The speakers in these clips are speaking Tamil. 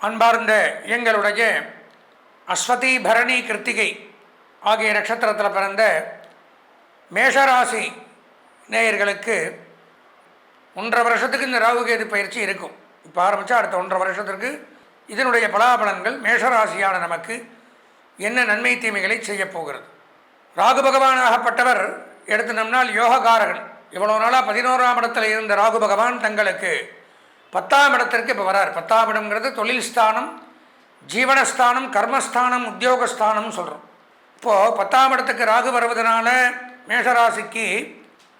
அன்பார்ந்த எங்களுடைய அஸ்வதி பரணி கிருத்திகை ஆகிய நட்சத்திரத்தில் பிறந்த மேஷராசி நேயர்களுக்கு 1.5 வருஷத்துக்கு இந்த ராகுகேது பயிற்சி இருக்கும். இப்போ ஆரம்பித்தா அடுத்த 1.5 வருஷத்திற்கு இதனுடைய பலாபலன்கள் மேஷராசியான நமக்கு என்ன நன்மை தீமைகளை செய்யப்போகிறது. ராகு பகவானாகப்பட்டவர் எடுத்து நம்மால் யோககாரகன். இவ்வளோ நாளாக 11ஆம் இடத்தில் இருந்த ராகு பகவான் தங்களுக்கு 10ஆம் இடத்திற்கு இப்போ வரார். 10ஆம் இடம்ங்கிறது தொழில் ஸ்தானம், ஜீவனஸ்தானம், கர்மஸ்தானம், உத்தியோகஸ்தானம்னு சொல்கிறோம். இப்போது 10ஆம் இடத்துக்கு ராகு வருவதனால மேஷராசிக்கு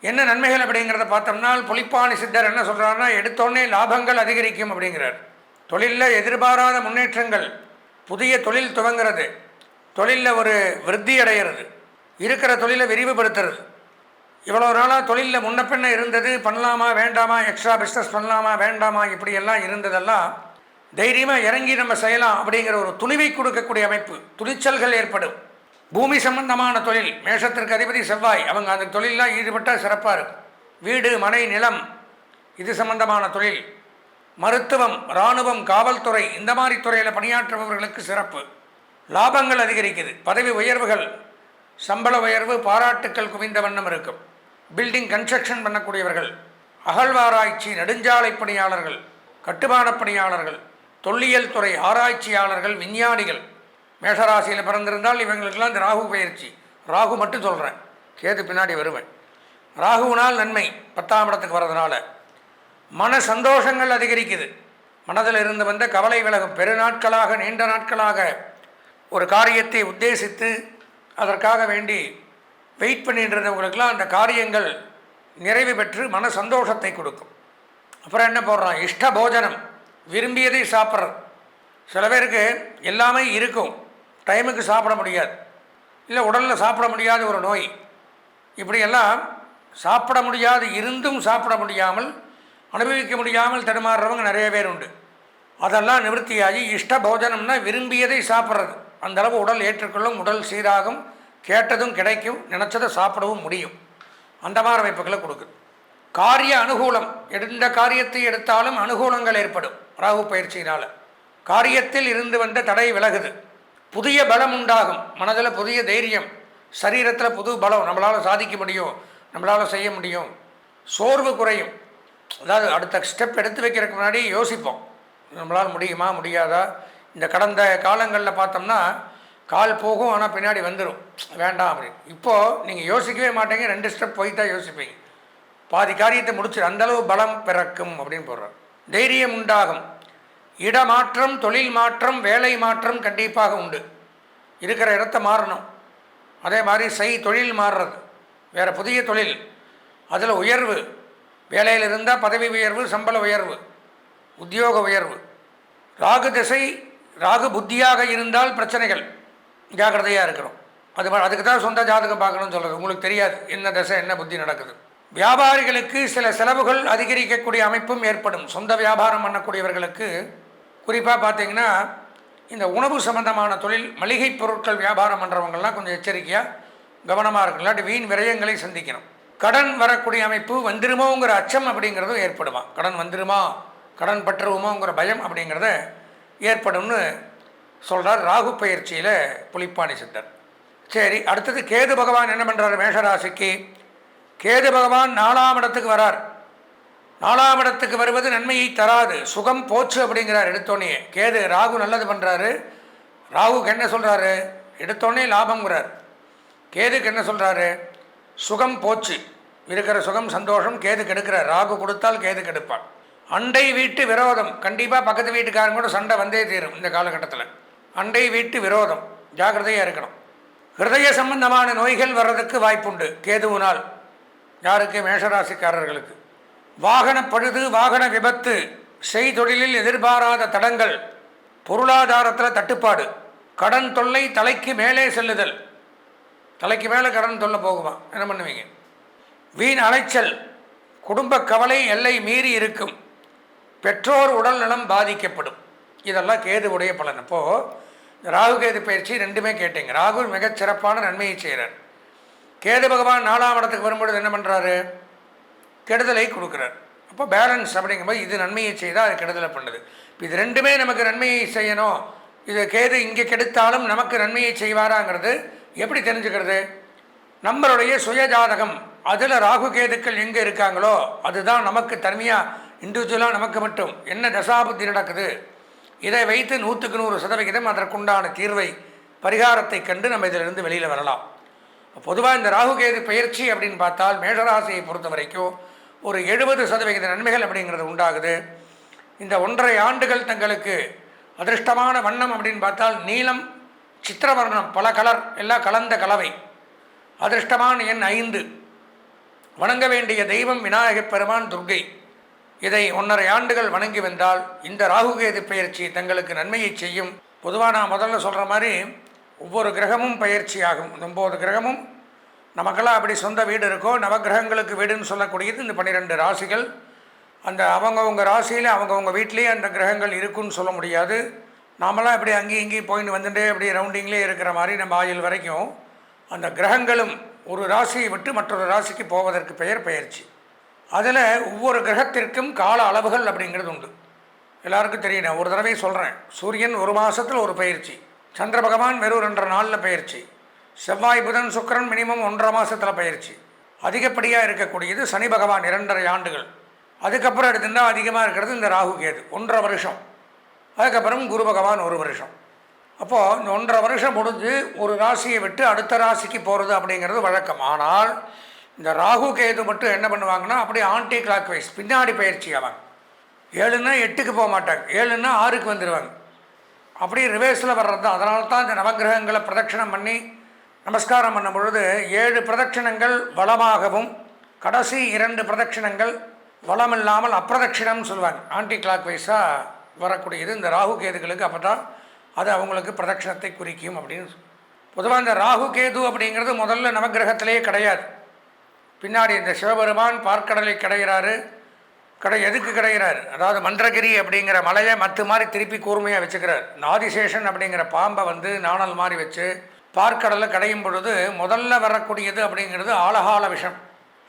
என்ன நன்மைகள் அப்படிங்கிறத பார்த்தோம்னா, புலிப்பாணி சித்தர் என்ன சொல்கிறாருன்னா, எடுத்தோடனே லாபங்கள் அதிகரிக்கும் அப்படிங்கிறார். தொழிலில் எதிர்பாராத முன்னேற்றங்கள், புதிய தொழில் துவங்கிறது, தொழிலில் ஒரு விருத்தி அடைகிறது, இருக்கிற தொழிலை விரிவுபடுத்துறது. இவ்வளோ நாளாக தொழிலில் முன்ன பின்ன இருந்தது, பண்ணலாமா வேண்டாமா, எக்ஸ்ட்ரா பிஸ்னஸ் பண்ணலாமா வேண்டாமா, இப்படியெல்லாம் இருந்ததெல்லாம் தைரியமாக இறங்கி நம்ம செய்யலாம் அப்படிங்கிற ஒரு துணிவை கொடுக்கக்கூடிய அமைப்பு, துணிச்சல்கள் ஏற்படும். பூமி சம்பந்தமான தொழில், மேஷத்திற்கு அதிபதி செவ்வாய், அவங்க அந்த தொழிலெலாம் ஈடுபட்டால் சிறப்பாக இருக்கும். வீடு மனை நிலம் இது சம்பந்தமான தொழில், மருத்துவம், இராணுவம், காவல்துறை, இந்த மாதிரி துறையில் பணியாற்றுபவர்களுக்கு சிறப்பு. லாபங்கள் அதிகரிக்குது, பதவி உயர்வுகள், சம்பள உயர்வு, பாராட்டுக்கள் குவிந்த வண்ணம் இருக்கும். பில்டிங் கன்ஸ்ட்ரக்ஷன் பண்ணக்கூடியவர்கள், அகழ்வாராய்ச்சி, நெடுஞ்சாலை பணியாளர்கள், கட்டுமான பணியாளர்கள், தொல்லியல் துறை ஆராய்ச்சியாளர்கள், விஞ்ஞானிகள் மேஷராசியில் பிறந்திருந்தால் இவங்களுக்கெல்லாம் இந்த ராகு பயிற்சி. ராகு மட்டும் சொல்கிறேன், கேது பின்னாடி வருவேன். ராகுவினால் நன்மை 10ஆம் இடத்துக்கு வர்றதுனால மன சந்தோஷங்கள் அதிகரிக்குது. மனதில் இருந்து வந்த கவலை விலகும். பெருநாட்களாக நீண்ட நாட்களாக ஒரு காரியத்தை உத்தேசித்து அதற்காக வேண்டி வெயிட் பண்ணிட்டு இருந்தவங்களுக்கெல்லாம் அந்த காரியங்கள் நிறைவு பெற்று மன சந்தோஷத்தை கொடுக்கும். அப்புறம் என்ன போடுறான், இஷ்ட போஜனம், விரும்பியதை சாப்பிட்றது. சில பேருக்கு எல்லாமே இருக்கும், டைமுக்கு சாப்பிட முடியாது, இல்லை உடலில் சாப்பிட முடியாத ஒரு நோய், இப்படியெல்லாம் சாப்பிட முடியாது இருந்தும் சாப்பிட முடியாமல் அனுபவிக்க முடியாமல் தடுமாறுறவங்க நிறைய பேர் உண்டு. அதெல்லாம் நிவர்த்தியாகி இஷ்ட போஜனம்னா விரும்பியதை சாப்பிட்றது. அந்தளவு உடல் ஏற்றுக்கொள்ளும், உடல் சீராகும், கேட்டதும் கிடைக்கும், நினச்சதை சாப்பிடவும் முடியும். அந்த மாதிரி அமைப்புகளை கொடுக்குது. காரிய அனுகூலம், எந்த காரியத்தை எடுத்தாலும் அனுகூலங்கள் ஏற்படும் ராகு பயிற்சியினால். காரியத்தில் இருந்து வந்த தடை விலகுது, புதிய பலம் உண்டாகும், மனதில் புதிய தைரியம், சரீரத்தில் புது பலம், நம்மளால் சாதிக்க முடியும், நம்மளால் செய்ய முடியும். சோர்வு குறையும். அதாவது அடுத்த ஸ்டெப் எடுத்து வைக்கிறதுக்கு முன்னாடி யோசிப்போம், நம்மளால் முடியுமா முடியாதா. இந்த கடந்த காலங்களில் பார்த்தோம்னா கால் போகும், ஆனால் பின்னாடி வந்துடும், வேண்டாம் அப்படின்னு. இப்போது நீங்கள் யோசிக்கவே மாட்டீங்க, 2 ஸ்டெப் போய் தான் யோசிப்பீங்க, பாதி காரியத்தை முடிச்சு அந்தளவு பலம் பிறக்கும் அப்படின்னு போடுறார். தைரியம் உண்டாகும். இடமாற்றம், தொழில் மாற்றம், வேலை மாற்றம் கண்டிப்பாக உண்டு. இருக்கிற இடத்த மாறணும். அதே மாதிரி தொழில் மாறுறது, வேறு புதிய தொழில், அதில் உயர்வு, வேலையில் இருந்தால் பதவி உயர்வு, சம்பள உயர்வு, உத்தியோக உயர்வு. ராகு திசை, ராகு புத்தியாக இருந்தால் பிரச்சனைகள், ஜாக்கிரதையாக இருக்கிறோம். அதுக்கு தான் சொந்த ஜாதகம் பார்க்கணும்னு சொல்கிறது. உங்களுக்கு தெரியாது என்ன திசை என்ன புத்தி நடக்குது. வியாபாரிகளுக்கு சில செலவுகள் அதிகரிக்கக்கூடிய அமைப்பும் ஏற்படும். சொந்த வியாபாரம் பண்ணக்கூடியவர்களுக்கு குறிப்பாக பார்த்தீங்கன்னா இந்த உணவு சம்பந்தமான தொழில், மளிகை பொருட்கள் வியாபாரம் பண்ணுறவங்கெல்லாம் கொஞ்சம் எச்சரிக்கையாக கவனமாக இருக்கும், இல்லாட்டி வீண் விரயங்களை சந்திக்கணும். கடன் வரக்கூடிய அமைப்பு, வந்துருமோங்கிற அச்சம் அப்படிங்கிறதும் ஏற்படுமா. கடன் வந்துருமா, கடன் பற்றுவோமோங்கிற பயம் அப்படிங்கிறத ஏற்படும்னு சொல்கிறார் ராகு பயிற்சியில் புலிப்பாணி சித்தர். சரி, அடுத்தது கேது பகவான் என்ன பண்ணுறாரு மேஷராசிக்கு. கேது பகவான் 4ஆம் இடத்துக்கு வரார். 4ஆம் இடத்துக்கு வருவது நன்மையை தராது, சுகம் போச்சு அப்படிங்கிறார் எடுத்தோடனே. கேது ராகு நல்லது பண்ணுறாரு. ராகுக்கு என்ன சொல்கிறாரு, எடுத்தோடனே லாபங்கிறார். கேதுக்கு என்ன சொல்கிறாரு, சுகம் போச்சு, இருக்கிற சுகம் சந்தோஷம் கேது கெடுக்கிறார். ராகு கொடுத்தால் கேது கெடுப்பான். அண்டை வீட்டு விரோதம், கண்டிப்பாக பக்கத்து வீட்டுக்காரங்க கூட சண்டை வந்தே தீரும் இந்த காலகட்டத்தில். அண்டை வீட்டு விரோதம், ஜாக்கிரதையாக இருக்கணும். ஹிருதய சம்பந்தமான நோய்கள் வர்றதுக்கு வாய்ப்புண்டு கேதுவினால். யாருக்கு, மேஷராசிக்காரர்களுக்கு. வாகன பழுது, வாகன விபத்து, செய்தொழிலில் எதிர்பாராத தடங்கள், பொருளாதாரத்தில் தட்டுப்பாடு, கடன் தொல்லை, தலைக்கு மேலே செல்லுதல், தலைக்கு மேலே கடன் தொல்லை போகுமா, என்ன பண்ணுவீங்க. வீண் அலைச்சல், குடும்ப கவலை எல்லை மீறி இருக்கும், பெற்றோர் உடல் நலம் பாதிக்கப்படும். இதெல்லாம் கேதுவுடைய பலன். அப்போது ராகு கேது பயிற்சி ரெண்டுமே கேட்டீங்க. ராகு மிகச்சிறப்பான நன்மையை செய்கிறார். கேது பகவான் 4ஆம் இடத்துக்கு வரும்பொழுது என்ன பண்ணுறாரு, கெடுதலை கொடுக்குறார். அப்போ பேலன்ஸ் அப்படிங்கும்போது இது நன்மையை செய்தால் அது கெடுதலை பண்ணுது. இது ரெண்டுமே நமக்கு நன்மையை செய்யணும், இது கேது இங்கே கெடுத்தாலும் நமக்கு நன்மையை செய்வாராங்கிறது எப்படி தெரிஞ்சுக்கிறது? நம்மளுடைய சுயஜாதகம் அதில் ராகு கேதுக்கள் எங்கே இருக்காங்களோ அதுதான் நமக்கு தனியாக இண்டிவிஜுவலாக நமக்கு மட்டும் என்ன தசாபுத்தி நடக்குது, இதை வைத்து 100% அதற்குண்டான தீர்வை பரிகாரத்தை கண்டு நம்ம இதிலிருந்து வெளியில் வரலாம். பொதுவாக இந்த ராகுகேது பயிற்சி அப்படின்னு பார்த்தால் மேஷராசியை பொறுத்த வரைக்கும் ஒரு 70% நன்மைகள் அப்படிங்கிறது உண்டாகுது. இந்த 1.5 ஆண்டுகள் தங்களுக்கு அதிர்ஷ்டமான வண்ணம் அப்படின்னு பார்த்தால் நீலம், சித்திரவர்ணம், பல கலர் எல்லாம் கலந்த கலவை. அதிர்ஷ்டமான எண் 5. வணங்க வேண்டிய தெய்வம் விநாயகப் பெருமான், துர்க்கை. இதை 1.5 ஆண்டுகள் வணங்கி வந்தால் இந்த ராகுகேது பயிற்சி தங்களுக்கு நன்மையை செய்யும். பொதுவாக நான் முதல்ல சொல்கிற மாதிரி ஒவ்வொரு கிரகமும் பயிற்சி ஆகும். 9 கிரகமும் நமக்கெல்லாம் அப்படி சொந்த வீடு இருக்கோ, நவகிரகங்களுக்கு வீடுன்னு சொல்லக்கூடியது இந்த 12 ராசிகள். அந்த அவங்கவுங்க ராசியில் அவங்கவுங்க வீட்லேயே அந்த கிரகங்கள் இருக்குன்னு சொல்ல முடியாது. நாமெல்லாம் இப்படி அங்கேயும் இங்கேயும் போயின்னு வந்துட்டே அப்படி ரவுண்டிங்லேயே இருக்கிற மாதிரி நம்ம ஆயுள் வரைக்கும் அந்த கிரகங்களும் ஒரு ராசியை விட்டு மற்றொரு ராசிக்கு போவதற்கு பெயர் பயிற்சி. அதில் ஒவ்வொரு கிரகத்திற்கும் கால அளவுகள் அப்படிங்கிறது உண்டு. எல்லாருக்கும் தெரியும், ஒரு தடவை சொல்கிறேன். சூரியன் 1 மாதத்தில் ஒரு பயிற்சி, சந்திர பகவான் வெறும் 2.5 நாளில் பயிற்சி, செவ்வாய் புதன் சுக்கிரன் மினிமம் 1.5 மாதத்தில் பயிற்சி. அதிகப்படியாக இருக்கக்கூடியது சனி பகவான் 2.5 ஆண்டுகள். அதுக்கப்புறம் எடுத்துட்டா அதிகமாக இருக்கிறது இந்த ராகு கேது 1.5 வருஷம். அதுக்கப்புறம் குரு பகவான் 1 வருஷம். அப்போது இந்த 1.5 வருஷம் முடிஞ்சு ஒரு ராசியை விட்டு அடுத்த ராசிக்கு போகிறது அப்படிங்கிறது வழக்கம். ஆனால் இந்த ராகு கேது மட்டும் என்ன பண்ணுவாங்கன்னா அப்படியே ஆன்டி கிளாக் வைஸ் பின்னாடி பயிற்சி ஆவாங்க. 7ன்னா 8க்கு போக மாட்டாங்க, 7ன்னா 6க்கு வந்துடுவாங்க. அப்படியே ரிவேர்ஸில் வர்றது தான். அதனால தான் இந்த நவகிரகங்களை பிரதட்சணம் பண்ணி நமஸ்காரம் பண்ணும் பொழுது 7 பிரதட்சணங்கள் வளமாகவும் கடைசி 2 பிரதட்சணங்கள் வளம் இல்லாமல் அப்பிரதட்சிணம்னு சொல்லுவாங்க. ஆன்டி கிளாக் வைஸாக வரக்கூடியது இந்த ராகு கேதுகளுக்கு. அப்போ தான் அது அவங்களுக்கு பிரதட்சணத்தை குறிக்கும் அப்படின்னு. பொதுவாக இந்த ராகு கேது அப்படிங்கிறது முதல்ல நவகிரகத்திலேயே கிடையாது. பின்னாடி இந்த சிவபெருமான் பார்க்கடலை கிடைகிறாரு. எதுக்கு கிடைகிறார்? அதாவது மந்திரகிரி அப்படிங்கிற மலையை மற்ற மாதிரி திருப்பி கூர்மையாக வச்சுக்கிறார். ஆதிசேஷன் அப்படிங்கிற பாம்பை வந்து நாணல் மாதிரி வச்சு பார்க்கடலில் கடையும் பொழுது முதல்ல வரக்கூடியது அப்படிங்கிறது ஆலகால விஷம்.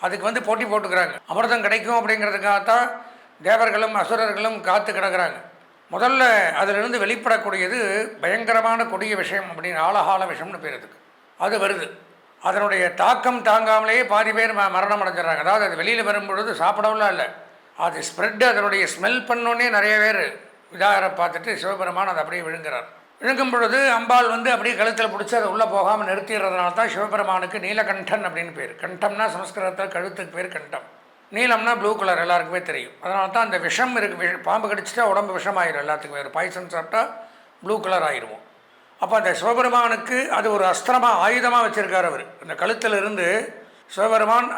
அதுக்கு வந்து போட்டி போட்டுக்கிறாங்க. அமிர்தம் கிடைக்கும் அப்படிங்கிறதுக்காகத்தான் தேவர்களும் அசுரர்களும் காத்து கிடக்கிறாங்க. முதல்ல அதிலிருந்து வெளிப்படக்கூடியது பயங்கரமான கொடிய விஷயம் அப்படின்னு ஆலகால விஷம்னு பேர். அது வருது. அதனுடைய தாக்கம் தாங்காமலேயே பாதி பேர் மரணம் அடைஞ்சிடறாங்க. அதாவது அது வெளியில் வரும்பொழுது சாப்பிடவும்லாம் இல்லை, அது ஸ்ப்ரெட்டு. அதனுடைய ஸ்மெல் பண்ணோன்னே நிறைய பேர் இதாக பார்த்துட்டு சிவபெருமான் அதை அப்படியே விழுங்குறார். விழுங்கும் பொழுது அம்பாள் வந்து அப்படியே கழுத்தில் பிடிச்சி அதை உள்ளே போகாமல் நிறுத்திடுறதுனால தான் சிவபெருமானுக்கு நீலகண்டன் அப்படின்னு பேர். கண்டம்னா சமஸ்கிருதத்தில் கழுத்துக்கு பேர் கண்டம், நீலம்னா ப்ளூ கலர் எல்லாருக்குமே தெரியும். அதனால தான் அந்த விஷம் இருக்குது. பாம்பு கடிச்சிட்டா உடம்பு விஷமாயிடும் எல்லாத்துக்குமே. ஒரு பாய்சன் சாப்பிட்டா ப்ளூ கலர் ஆயிடுவோம். அப்போ அந்த சிவபெருமானுக்கு அது ஒரு அஸ்திரமாக ஆயுதமாக வச்சுருக்கார் அவர். அந்த கழுத்தில் இருந்து சிவபெருமான்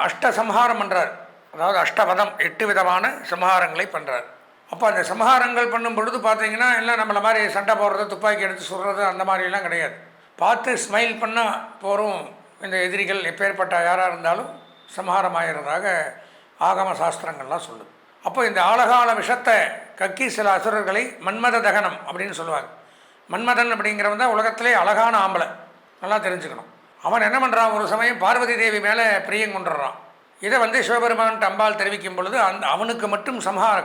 சம்ஹாரம் பண்ணுறார். அதாவது அஷ்டவதம் 8 விதமான சம்ஹாரங்களை பண்ணுறார். அப்போ அந்த சம்ஹாரங்கள் பண்ணும் பொழுது பார்த்தீங்கன்னா எல்லாம் நம்மளை மாதிரி சண்டை போடுறது, துப்பாக்கி எடுத்து சுடுறது அந்த மாதிரிலாம் கிடையாது. பார்த்து ஸ்மைல் பண்ணால் போகிறோம். இந்த எதிரிகள் எப்பேற்பட்ட யாராக இருந்தாலும் சம்ஹாரம் ஆகிறதாக ஆகம சாஸ்திரங்கள்லாம் சொல்லுது. அப்போ இந்த ஆழகால விஷத்தை கக்கி சில அசுரர்களை மன்மத தகனம் அப்படின்னு சொல்லுவாங்க. மன்மதன் அப்படிங்கிறவன் தான் உலகத்திலே அழகான ஆம்பளை, நல்லா தெரிஞ்சுக்கணும். அவன் என்ன பண்ணுறான், ஒரு சமயம் பார்வதி தேவி மேலே பிரியம் கொண்டுடுறான். இதை வந்து சிவபெருமான் அம்பாள் தெரிவிக்கும் பொழுது அவனுக்கு மட்டும்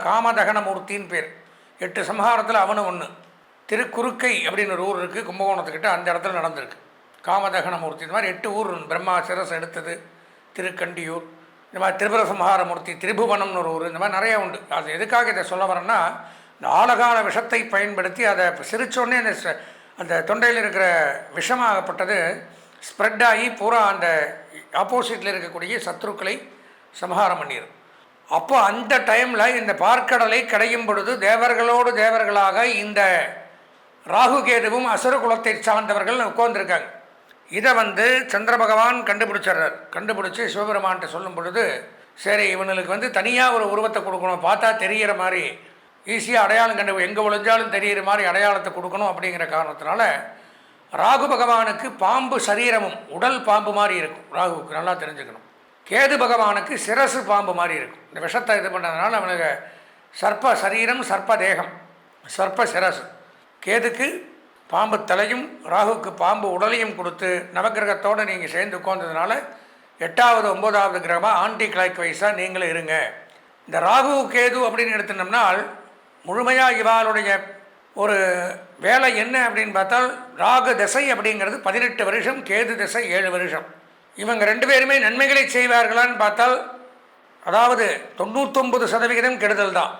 காமதகன மூர்த்தின்னு பேர். 8 சம்ஹாரத்தில் அவனும் ஒன்று. திருக்குறுக்கை அப்படின்னு ஒரு ஊர் இருக்குது கும்பகோணத்துக்கிட்ட, அந்த இடத்துல நடந்திருக்கு காமதகன மூர்த்தி. இந்த மாதிரி 8 ஊர். பிரம்மா சிரஸ் எடுத்தது திருக்கண்டியூர், இந்த மாதிரி திரிபுர சம்ஹார மூர்த்தி திரிபுவனம்னு ஒரு ஊர், இந்த மாதிரி நிறையா உண்டு. அது எதுக்காக இதை சொல்ல வரேன்னா, இந்த ஆழகால விஷத்தை பயன்படுத்தி அதை சிரித்தோடனே அந்த தொண்டையில் இருக்கிற விஷமாகப்பட்டது ஸ்ப்ரெட் ஆகி பூரா அந்த ஆப்போசிட்டில் இருக்கக்கூடிய சத்ருக்களை சம்ஹாரம் பண்ணிடும். அப்போ அந்த டைமில் இந்த பார்க்கடலை கடையும் பொழுது தேவர்களோடு தேவர்களாக இந்த ராகுகேதுவும் அசுர குலத்தை சார்ந்தவர்கள் உட்கார்ந்துருக்காங்க. இதை வந்து சந்திர பகவான் கண்டுபிடிச்சிட்றார். கண்டுபிடிச்சி சிவபெருமான்கிட்ட சொல்லும் பொழுது, சரி இவனுக்கு வந்து தனியாக ஒரு உருவத்தை கொடுக்கணும், பார்த்தா தெரிகிற மாதிரி ஈஸியாக அடையாளம் எங்கே ஒழிஞ்சாலும் தெரிகிற மாதிரி அடையாளத்தை கொடுக்கணும் அப்படிங்கிற காரணத்தினால ராகு பகவானுக்கு பாம்பு சரீரமும் உடல் பாம்பு மாதிரி இருக்கும். ராகுவுக்கு நல்லா தெரிஞ்சுக்கணும். கேது பகவானுக்கு சிரசு பாம்பு மாதிரி இருக்கும். இந்த விஷத்தை இது பண்ணுறதுனால அவனுக்கு சர்ப்ப சரீரம், சர்ப்ப தேகம், சர்ப்ப சிரசு. கேதுக்கு பாம்பு தலையும் ராகுவுக்கு பாம்பு உடலையும் கொடுத்து நவகிரகத்தோடு நீங்கள் சேர்ந்து உட்கார்ந்ததுனால 8வது 9வது கிரகமாக ஆன்டி கிளாக் வைஸாக நீங்களும் இருங்க. இந்த ராகு கேது அப்படின்னு எடுத்துனோம்னால் முழுமையாக இவாளுடைய ஒரு வேலை என்ன அப்படின்னு பார்த்தால் ராகு திசை அப்படிங்கிறது 18 வருஷம், கேது திசை 7 வருஷம். இவங்க 2 பேருமே நன்மைகளை செய்வார்களான்னு பார்த்தால் அதாவது 99% கெடுதல் தான்,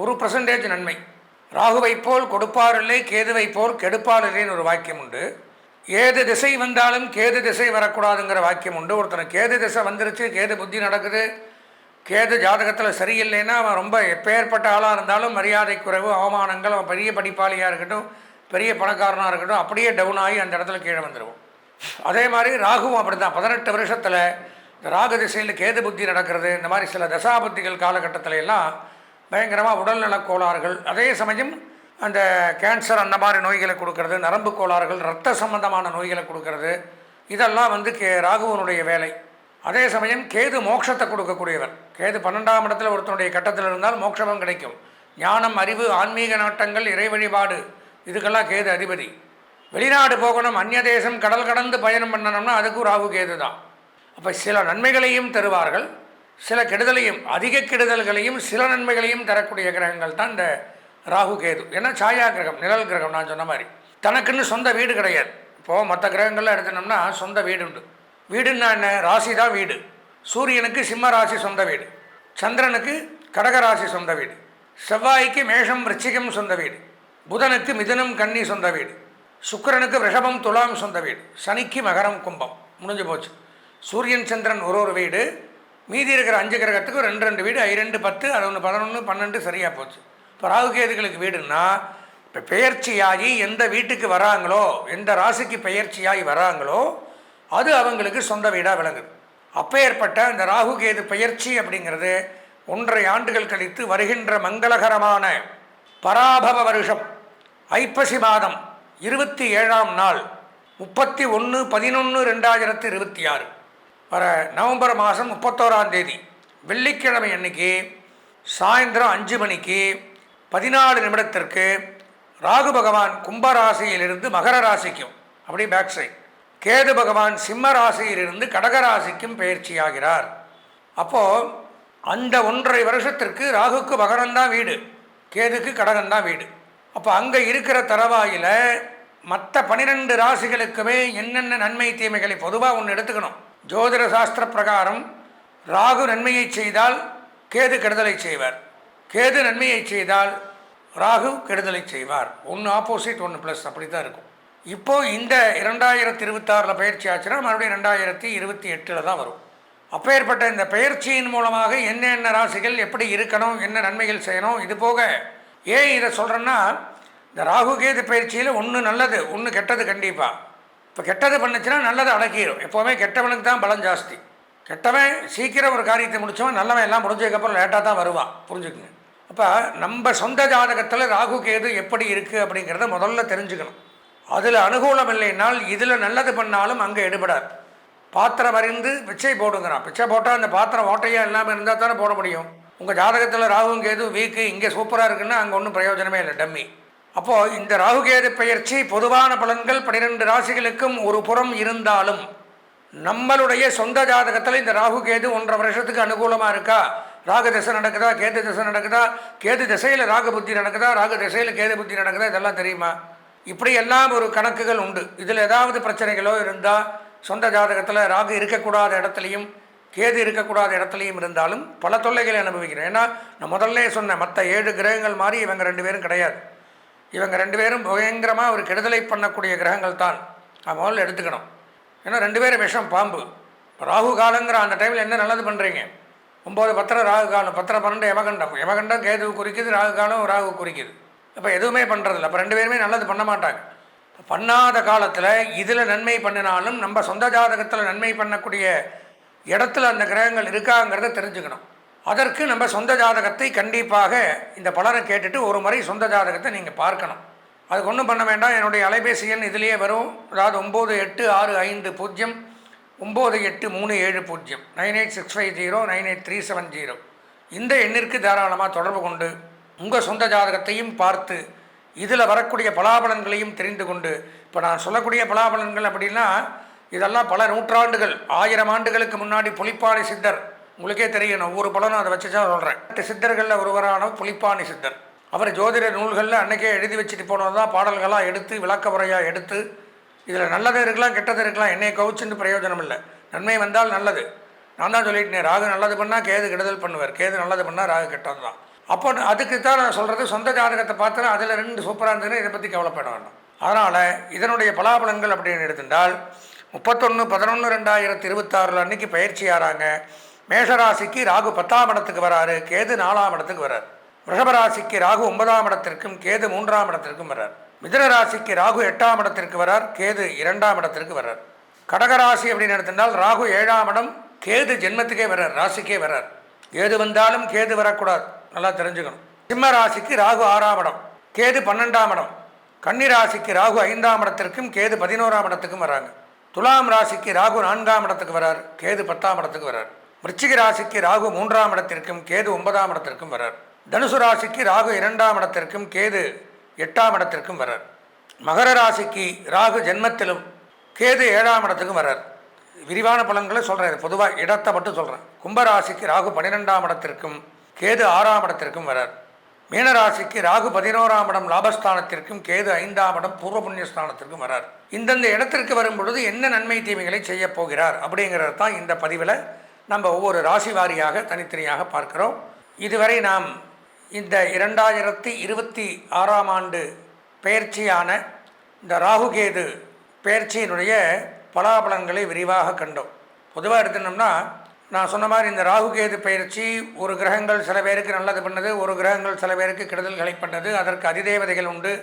1% நன்மை. ராகுவை போல் கொடுப்பார் இல்லை, கேதுவை போல் கெடுப்பார் இல்லைன்னு ஒரு வாக்கியம் உண்டு. ஏது திசை வந்தாலும் கேது திசை வரக்கூடாதுங்கிற வாக்கியம் உண்டு. ஒருத்தன் கேது திசை வந்துருச்சு, கேது புத்தி நடக்குது, கேது ஜாதகத்தில் சரியில்லைன்னா அவன் ரொம்ப எப்பேற்பட்ட ஆளாக இருந்தாலும் மரியாதை குறைவு, அவமானங்கள், அவன் பெரிய படிப்பாளியாக இருக்கட்டும், பெரிய பணக்காரனாக இருக்கட்டும், அப்படியே டவுன் ஆகி அந்த இடத்துல கீழே வந்துடுவோம். அதே மாதிரி ராகுவும் அப்படி தான். 18 வருஷத்தில் இந்த ராகு திசையில் கேது புத்தி நடக்கிறது, இந்த மாதிரி சில தசாபுத்திகள் காலகட்டத்தில் எல்லாம் பயங்கரமாக உடல்நலக் கோளாறுகள், அதே சமயம் அந்த கேன்சர் அந்த மாதிரி நோய்களை கொடுக்கறது, நரம்பு கோளாறுகள், இரத்த சம்பந்தமான நோய்களை கொடுக்கறது, இதெல்லாம் வந்து ராகுவனுடைய வேலை. அதே சமயம் கேது மோட்சத்தை கொடுக்கக்கூடியவர். கேது 12ஆம் இடத்துல ஒருத்தனுடைய கட்டத்தில் இருந்தால் மோட்சமும் கிடைக்கும். ஞானம், அறிவு, ஆன்மீக நாட்டங்கள், இறை வழிபாடு, இதுக்கெல்லாம் கேது அதிபதி. வெளிநாடு போகணும், அந்நிய தேசம், கடல் கடந்து பயணம் பண்ணணும்னா அதுக்கும் ராகு கேது தான். அப்போ சில நன்மைகளையும் தருவார்கள், சில கெடுதலையும், அதிக கெடுதல்களையும் சில நன்மைகளையும் தரக்கூடிய கிரகங்கள் தான் இந்த ராகு கேது. ஏன்னா சாயா கிரகம், நிழல் கிரகம். நான் சொன்ன மாதிரி தனக்குன்னு சொந்த வீடு கிடையாது. இப்போது மற்ற கிரகங்கள்லாம் எடுத்தோம்னா சொந்த வீடு உண்டு. வீடுன்னா என்ன? ராசி தான் வீடு. சூரியனுக்கு சிம்ம ராசி சொந்த வீடு, சந்திரனுக்கு கடக ராசி சொந்த வீடு, செவ்வாய்க்கு மேஷம் விருச்சிகம் சொந்த வீடு, புதனுக்கு மிதுனம் கன்னி சொந்த வீடு, சுக்கிரனுக்கு ரிஷபம் துலாம் சொந்த வீடு, சனிக்கு மகரம் கும்பம். முடிஞ்சு போச்சு. சூரியன் சந்திரன் ஒரு வீடு, மீதி இருக்கிற 5 கிரகத்துக்கு 2 வீடு, 2 10, அது 1 11 12 சரியாக போச்சு. இப்போ ராகுகேதுகளுக்கு வீடுன்னா இப்போ பெயர்ச்சியாகி எந்த வீட்டுக்கு வராங்களோ, எந்த ராசிக்கு பெயர்ச்சியாகி வராங்களோ அது அவங்களுக்கு சொந்த வீடாக விளங்குது. அப்பேற்பட்ட அந்த ராகுகேது பெயர்ச்சி அப்படிங்கிறது 1.5 ஆண்டுகள் கழித்து வருகின்ற மங்களகரமான பராபவ வருஷம் ஐப்பசி மாதம் 27ஆம் நாள் 31/11/2026 வர நவம்பர் மாதம் 31ஆம் தேதி வெள்ளிக்கிழமை அன்னைக்கு சாயந்தரம் 5 மணிக்கு 14 நிமிடத்திற்கு ராகு பகவான் கும்பராசியிலிருந்து மகர ராசிக்கும், அப்படி பேக் சைட், கேது பகவான் சிம்ம ராசியிலிருந்து கடகராசிக்கும் பயிற்சியாகிறார். அப்போது அந்த 1.5 வருஷத்திற்கு ராகுக்கு மகரம்தான் வீடு, கேதுக்கு கடகம்தான் வீடு. அப்போ அங்கே இருக்கிற தரவாயில் மற்ற 12 ராசிகளுக்குமே என்னென்ன நன்மை தீமைகளை பொதுவாக ஒன்று எடுத்துக்கணும். ஜோதிட சாஸ்திர பிரகாரம் ராகு நன்மையை செய்தால் கேது கெடுதலை செய்வார், கேது நன்மையை செய்தால் ராகு கெடுதலை செய்வார். ஒன்று ஆப்போசிட், ஒன்று ப்ளஸ், அப்படி தான் இருக்கும். இப்போது இந்த 2026 பயிற்சி ஆச்சுன்னா மறுபடியும் 2028 தான் வரும். அப்பேற்பட்ட இந்த பயிற்சியின் மூலமாக என்னென்ன ராசிகள் எப்படி இருக்கணும், என்ன நன்மைகள் செய்யணும், இது போக ஏன் இதை சொல்கிறேன்னா, இந்த ராகு கேது பயிற்சியில் ஒன்று நல்லது, ஒன்று கெட்டது. கண்டிப்பாக இப்போ கெட்டது பண்ணுச்சுன்னா நல்லதை அடக்கிடும். எப்போவுமே கெட்டவனுக்கு தான் பலம் ஜாஸ்தி. கெட்டவன் சீக்கிரம் ஒரு காரியத்தை முடித்தவன், நல்லவன் எல்லாம் முடிஞ்சதுக்கப்புறம் லேட்டாக தான் வருவான், புரிஞ்சுக்குங்க. அப்போ நம்ம சொந்த ஜாதகத்தில் ராகு கேது எப்படி இருக்குது அப்படிங்கிறத முதல்ல தெரிஞ்சுக்கணும். அதில் அனுகூலம் இல்லைன்னால் இதில் நல்லது பண்ணாலும் அங்கே எடுபடாது. பாத்திரம் அறிந்து பிச்சை போடுங்கிறான். பிச்சை போட்டால் அந்த பாத்திரம் ஓட்டையாக இல்லாமல் இருந்தால் தானே போட முடியும். உங்கள் ஜாதகத்தில் ராகுவும் கேது வீக்கு, இங்கே சூப்பராக இருக்குன்னா அங்கே ஒன்றும் பிரயோஜனமே இல்லை, டம்மி. அப்போது இந்த ராகுகேது பெயர்ச்சி பொதுவான பலன்கள் 12 ராசிகளுக்கும் ஒரு புறம் இருந்தாலும் நம்மளுடைய சொந்த ஜாதகத்தில் இந்த ராகுகேது 1.5 வருஷத்துக்கு அனுகூலமாக இருக்கா, ராகு திசை நடக்குதா, கேது திசை நடக்குதா, கேது திசையில் ராகு புத்தி நடக்குதா, ராகு திசையில் கேது புத்தி நடக்குதா, இதெல்லாம் தெரியுமா? இப்படி எல்லாம் ஒரு கணக்குகள் உண்டு. இதில் ஏதாவது பிரச்சனைகளோ இருந்தால் சொந்த ஜாதகத்தில் ராகு இருக்கக்கூடாத இடத்துலையும் கேது இருக்கக்கூடாத இடத்துலையும் இருந்தாலும் பல தொல்லைகளை அனுபவிக்கிறேன். ஏன்னா நான் முதல்ல சொன்ன மற்ற 7 கிரகங்கள் மாதிரி இவங்க 2 பேரும் கிடையாது. இவங்க 2 பேரும் பயங்கரமாக ஒரு கெடுதலை பண்ணக்கூடிய கிரகங்கள் தான். நான் முதல்ல எடுத்துக்கணும். ஏன்னா 2 பேரும் விஷம், பாம்பு. ராகு காலங்கிற அந்த டைமில் என்ன நல்லது பண்ணுறீங்க? 9 10 ராகு காலம், 10 12 யமகண்டம். யமகண்டம் கேது குறிக்குது, ராகு காலம் ராகு குறிக்குது. இப்போ எதுவுமே பண்ணுறதில்ல. அப்போ 2 பேருமே நல்லது பண்ண மாட்டாங்க. பண்ணாத காலத்தில் இதில் நன்மை பண்ணினாலும் நம்ம சொந்த ஜாதகத்தில் நன்மை பண்ணக்கூடிய இடத்துல அந்த கிரகங்கள் இருக்காங்கிறத தெரிஞ்சுக்கணும். அதற்கு நம்ம சொந்த ஜாதகத்தை கண்டிப்பாக இந்த பலரை கேட்டுட்டு ஒரு முறை சொந்த ஜாதகத்தை நீங்கள் பார்க்கணும். அதுக்கு ஒன்றும் பண்ண வேண்டாம். என்னுடைய அலைபேசி எண் இதிலேயே வரும். அதாவது 9865098370 9865098370 இந்த எண்ணிற்கு தாராளமாக தொடர்பு கொண்டு உங்கள் சொந்த ஜாதகத்தையும் பார்த்து இதில் வரக்கூடிய பலாபலன்களையும் தெரிந்து கொண்டு, இப்போ நான் சொல்லக்கூடிய பலாபலன்கள் அப்படின்னா இதெல்லாம் பல நூற்றாண்டுகள் 1000 ஆண்டுகளுக்கு முன்னாடி புலிப்பாணி சித்தர், உங்களுக்கே தெரியும், ஒவ்வொரு பலனும் அதை வச்சு தான் சொல்கிறேன். 8 சித்தர்களில் ஒருவரான புலிப்பாணி சித்தர், அவர் ஜோதிட நூல்களில் அன்றைக்கே எழுதி வச்சுட்டு போனது தான் பாடல்களாக எடுத்து விளக்க உரையாக எடுத்து இதில் நல்லது இருக்கலாம் கெட்டது இருக்கலாம், என்னை கவுச்சுன்னு பிரயோஜனம் இல்லை. நன்மை வந்தால் நல்லது. நான் தான் சொல்லிட்டேன், ராகு நல்லது பண்ணால் கேது கெடுதல் பண்ணுவார், கேது நல்லது பண்ணால் ராகு கெட்டது தான். அப்போ அதுக்கு தான் நான் சொல்கிறது, சொந்த ஜாதகத்தை பார்த்தா அதில் 2 சூப்பராக இருந்ததுன்னா இதை பற்றி கவலைப்பட வேண்டாம். அதனால் இதனுடைய பலாபலங்கள் அப்படின்னு எடுத்துட்டால் 31/11/2026 அன்றைக்கி பயிற்சி ஆகிறாங்க. மேஷராசிக்கு ராகு 10ஆம் இடத்துக்கு வராரு, கேது 4ஆம் இடத்துக்கு வரார். ரிஷபராசிக்கு ராகு 9ஆம் இடத்திற்கும் கேது 3ஆம் இடத்திற்கும் வரார். மிதுன ராசிக்கு ராகு 8ஆம் இடத்திற்கு வரார், கேது 2ஆம் இடத்திற்கு வரார். கடகராசி அப்படின்னு எடுத்துட்டால் ராகு 7ஆம் இடம், கேது ஜென்மத்துக்கே வரார், ராசிக்கே வரார். ஏது வந்தாலும் கேது வரக்கூடாது, நல்லா தெரிஞ்சுக்கணும். சிம்ம ராசிக்கு ராகு 6ஆம் இடம், கேது 12ஆம் இடம். கன்னி ராசிக்கு ராகு 5ஆம் இடத்திற்கும் கேது 11ஆம் இடத்துக்கும் வராங்க. துலாம் ராசிக்கு ராகு 4ஆம் இடத்துக்கு வரார், கேது 10ஆம் இடத்துக்கு வரார். விருச்சிக ராசிக்கு ராகு 3ஆம் இடத்திற்கும் கேது 9ஆம் இடத்திற்கும் வரார். தனுசு ராசிக்கு ராகு 2ஆம் இடத்திற்கும் கேது 8ஆம் இடத்திற்கும் வரார். மகர ராசிக்கு ராகு ஜென்மத்திலும் கேது 7ஆம் இடத்துக்கும் வரார். விரிவான பலன்களை சொல்கிறேன், பொதுவாக இடத்தை மட்டும் சொல்கிறேன். கும்பராசிக்கு ராகு 12ஆம் இடத்திற்கும் கேது 6ஆம் இடத்திற்கும் வரார். மீனராசிக்கு ராகு 11ஆம் இடம் லாபஸ்தானத்திற்கும் கேது 5ஆம் இடம் பூர்வ புண்ணியஸ்தானத்திற்கும் வரார். இந்தந்த இடத்திற்கு வரும் பொழுது என்ன நன்மை தீமைகளை செய்ய போகிறார் அப்படிங்கிறது தான் இந்த பதிவில் நம்ம ஒவ்வொரு ராசி வாரியாக தனித்தனியாக பார்க்கிறோம். இதுவரை நாம் இந்த 2026ஆம் ஆண்டு பெயர்ச்சியான இந்த ராகுகேது பெயர்ச்சியினுடைய பலாபலன்களை விரிவாக கண்டோம். பொதுவாக எடுத்துனோம்னா நான் சொன்ன மாதிரி இந்த ராகுகேது பயிற்சி ஒரு கிரகங்கள் சில பேருக்கு நல்லது பண்ணது, ஒரு கிரகங்கள் சில பேருக்கு கெடுதல்களை பண்ணது. அதற்கு அதிதேவதைகள் உண்டு.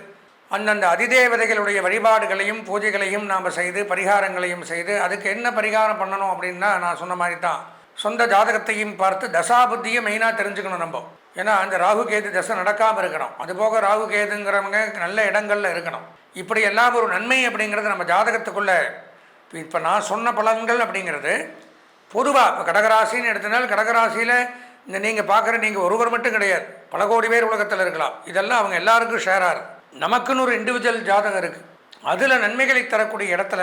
அந்தந்த அதிதேவதைகளுடைய வழிபாடுகளையும் பூஜைகளையும் நாம் செய்து பரிகாரங்களையும் செய்து அதுக்கு என்ன பரிகாரம் பண்ணணும் அப்படின்னா நான் சொன்ன மாதிரி தான் சொந்த ஜாதகத்தையும் பார்த்து தசாபுத்தியை மெயினாக தெரிஞ்சுக்கணும் நம்ம. ஏன்னா அந்த ராகுகேது தசை நடக்காமல் இருக்கணும். அதுபோக ராகுகேதுங்கிறவங்க நல்ல இடங்களில் இருக்கணும். இப்படி எல்லாம் ஒரு நன்மை அப்படிங்கிறது நம்ம ஜாதகத்துக்குள்ளே. இப்போ நான் சொன்ன பலன்கள் அப்படிங்கிறது பொதுவாக இப்போ கடகராசின்னு எடுத்தனால் கடகராசியில் இந்த நீங்கள் பார்க்குற நீங்கள் ஒருவர் மட்டும் கிடையாது, பல கோடி பேர் உலகத்தில் இருக்கலாம். இதெல்லாம் அவங்க எல்லாருக்கும் ஷேராக இருக்குது. நமக்குன்னு ஒரு இண்டிவிஜுவல் ஜாதகம் இருக்குது. அதில் நன்மைகளை தரக்கூடிய இடத்துல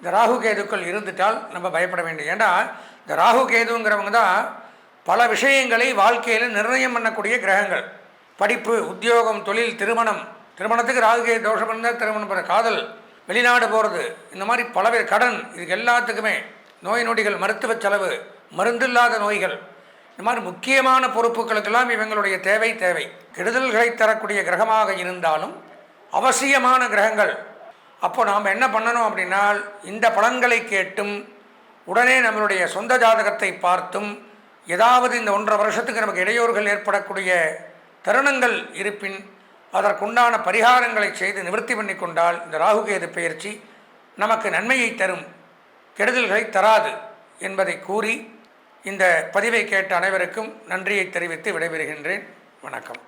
இந்த ராகுகேதுக்கள் இருந்துட்டால் நம்ம பயப்பட வேண்டும். ஏன்னா இந்த ராகுகேதுங்கிறவங்க தான் பல விஷயங்களை வாழ்க்கையில் நிர்ணயம் பண்ணக்கூடிய கிரகங்கள். படிப்பு, உத்தியோகம், தொழில், திருமணம். திருமணத்துக்கு ராகுகேது தோஷம் இருந்தால் திருமணம் பண்ண, காதல், வெளிநாடு போகிறது, இந்த மாதிரி பலவேறு கடன், இதுக்கு எல்லாத்துக்குமே நோய் நொடிகள், மருத்துவ செலவு, மருந்தில்லாத நோய்கள், இந்த மாதிரி முக்கியமான பொறுப்புகளுக்கெல்லாம் இவங்களுடைய தேவை. கெடுதல்களை தரக்கூடிய கிரகமாக இருந்தாலும் அவசியமான கிரகங்கள். அப்போ நாம் என்ன பண்ணணும் அப்படின்னா இந்த பலன்களை கேட்டும் உடனே நம்மளுடைய சொந்த ஜாதகத்தை பார்த்தும் ஏதாவது இந்த 1.5 வருஷத்துக்கு நமக்கு இடையூறுகள் ஏற்படக்கூடிய தருணங்கள் இருப்பின் அதற்குண்டான பரிகாரங்களை செய்து நிவர்த்தி பண்ணி கொண்டால் இந்த ராகுகேது பெயர்ச்சி நமக்கு நன்மையை தரும், கெடுதல்களை தராது என்பதை கூறி இந்த பதிவை கேட்ட அனைவருக்கும் நன்றியை தெரிவித்து விடைபெறுகின்றேன். வணக்கம்.